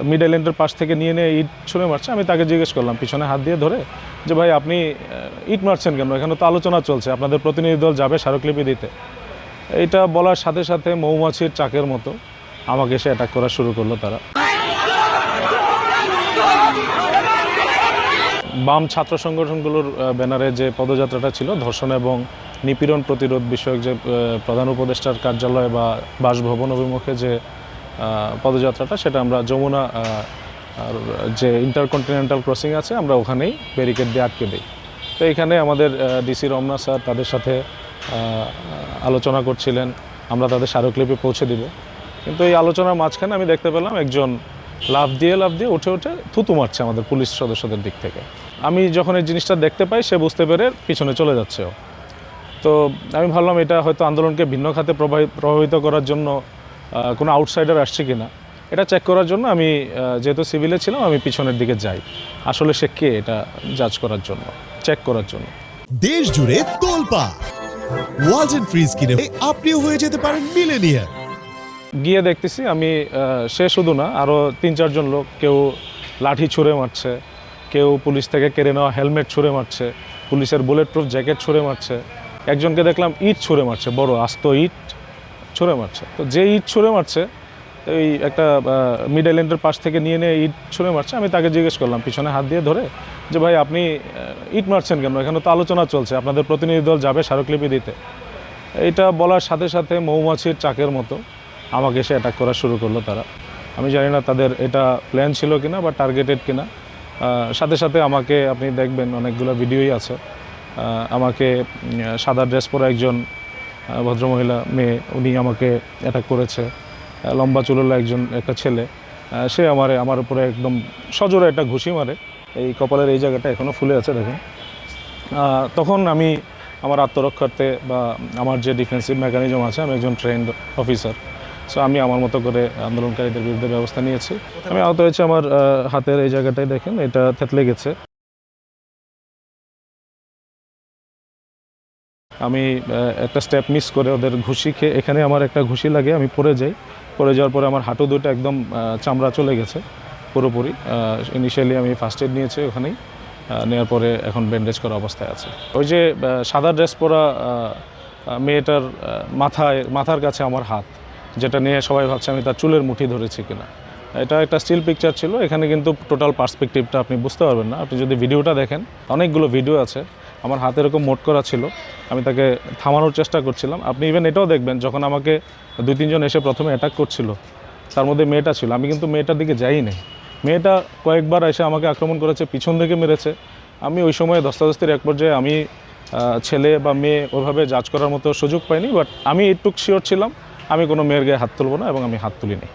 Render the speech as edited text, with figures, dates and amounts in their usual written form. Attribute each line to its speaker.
Speaker 1: Mid আইল্যান্ডের পাশ থেকে নিয়ে ইট ছুঁড়ে মারছে। আমি তাকে জিজ্ঞেস করলাম পিছনে হাত দিয়ে ধরে যে ভাই আপনি ইট মারছেন কেন, এখানে তো আলোচনা চলছে, আপনাদের প্রতিনিধি দল যাবে স্মারকলিপি দিতে। এইটা বলার সাথে সাথে মৌমাছির চাকের মতো আমাকে এসে অ্যাটাক করা শুরু করলো তারা। বাম ছাত্র সংগঠনগুলোর ব্যানারে যে পদযাত্রাটা ছিল, ধর্ষণ এবং নিপীড়ন প্রতিরোধ বিষয়ক যে প্রধান উপদেষ্টার কার্যালয় বা বাসভবন অভিমুখে যে পদযাত্রাটা, সেটা আমরা যমুনা যে ইন্টারকন্টিনেন্টাল ক্রসিং আছে আমরা ওখানেই ব্যারিকেড দিয়ে আটকে দিই। তো এখানে আমাদের ডিসি রমনা স্যার তাদের সাথে আলোচনা করছিলেন, আমরা তাদের স্মারকলিপি পৌঁছে দিব। কিন্তু এই আলোচনার মাঝখানে আমি দেখতে পেলাম একজন লাফ দিয়ে উঠে থুতু মারছে আমাদের পুলিশ সদস্যদের দিক থেকে। আমি যখন এই জিনিসটা দেখতে পাই, সে বুঝতে পেরে পিছনে চলে যাচ্ছে। তো আমি ভাবলাম এটা হয়তো আন্দোলনকে ভিন্ন খাতে প্রভাবিত করার জন্য কোনো আউটসাইডার আসছে কিনা, এটা চেক করার জন্য আমি যেহেতু সিভিলে ছিলাম আমি পিছনের দিকে যাই, আসলে সে কে এটা জাজ করার জন্য, চেক করার জন্য।
Speaker 2: দেশ জুড়ে তোলপাড় ওয়ালটন ফ্রিজ কিনে আপনিও হয়ে যেতে পারেন মিলেনিয়ার।
Speaker 1: গিয়ে দেখতেছি আমি সে শুধু না, আরও 3-4 জন লোক, কেউ লাঠি ছুঁড়ে মারছে, কেউ পুলিশ থেকে কেড়ে নেওয়া হেলমেট ছুঁড়ে মারছে, পুলিশের বুলেট প্রুফ জ্যাকেট ছুঁড়ে মারছে, একজনকে দেখলাম ইট ছুঁড়ে মারছে, বড় আস্ত ইট ছুঁড়ে মারছে। তো যে ইট ছুঁড়ে মারছে, এই একটা মিড আইল্যান্ডের পাশ থেকে নিয়ে ইট ছুঁড়ে মারছে। আমি তাকে জিজ্ঞেস করলাম পিছনে হাত দিয়ে ধরে যে ভাই আপনি ইট মারছেন কেন, এখানে তো আলোচনা চলছে, আপনাদের প্রতিনিধি দল যাবে স্মারকলিপি দিতে। এইটা বলার সাথে সাথে মৌমাছির চাকের মতো আমাকে এসে অ্যাটাক করা শুরু করলো তারা। আমি জানি না তাদের এটা প্ল্যান ছিল কিনা বা টার্গেটেড কিনা। সাথে সাথে আমাকে আপনি দেখবেন অনেকগুলো ভিডিওই আছে, আমাকে সাদা ড্রেস পরা একজন ভদ্রমহিলা মেয়ে, উনি আমাকে অ্যাটাক করেছে। লম্বা চুলওয়ালা একটা ছেলে, সে আমার উপরে একদম সজোরে একটা ঘুষি মারে, এই কপালের এই জায়গাটা এখনও ফুলে আছে দেখুন। তখন আমি আমার আত্মরক্ষার্থে বা আমার যে ডিফেন্সিভ মেকানিজম আছে, আমি একজন ট্রেন্ড অফিসার, সো আমি আমার মতো করে আন্দোলনকারীদের বিরুদ্ধে ব্যবস্থা নিয়েছি। আমি আহত হয়েছি, আমার হাতের এই জায়গাটায় দেখেন এটা থেতলে গেছে। আমি একটা স্টেপ মিস করে ওদের ঘুষি খেয়ে, এখানে আমার একটা ঘুষি লাগে, আমি পড়ে যাওয়ার পরে আমার হাঁটু দুটো একদম চামড়া চলে গেছে পুরোপুরি। ইনিশিয়ালি আমি ফার্স্ট এড নিয়েছি ওখানেই, নেওয়ার পরে এখন ব্যান্ডেজ করা অবস্থায় আছে। ওই যে সাদা ড্রেস পরা মেয়েটার মাথার কাছে আমার হাত, যেটা নিয়ে সবাই ভাবছে আমি তার চুলের মুঠি ধরেছি কিনা। এটা একটা স্টিল পিকচার ছিল, এখানে কিন্তু টোটাল পার্সপেক্টিভটা আপনি বুঝতে পারবেন না। আপনি যদি ভিডিওটা দেখেন, অনেকগুলো ভিডিও আছে, আমার হাতে এরকম মোট করা ছিল, আমি তাকে থামানোর চেষ্টা করছিলাম। আপনি ইভেন এটাও দেখবেন, যখন আমাকে 2-3 জন এসে প্রথমে অ্যাটাক করছিল, তার মধ্যে মেয়েটা ছিল, আমি কিন্তু মেয়েটার দিকে যাই নাই। মেয়েটা কয়েকবার এসে আমাকে আক্রমণ করেছে, পিছন থেকে মেরেছে। আমি ওই সময় ধস্তাধস্তির এক পর্যায়ে আমি ছেলে বা মেয়ে ওইভাবে জাজ করার মতো সুযোগ পাইনি, বাট আমি একটু শিওর ছিলাম আমি কোনো মেয়ের গায়ে হাত তুলব না, এবং আমি হাত তুলিনি।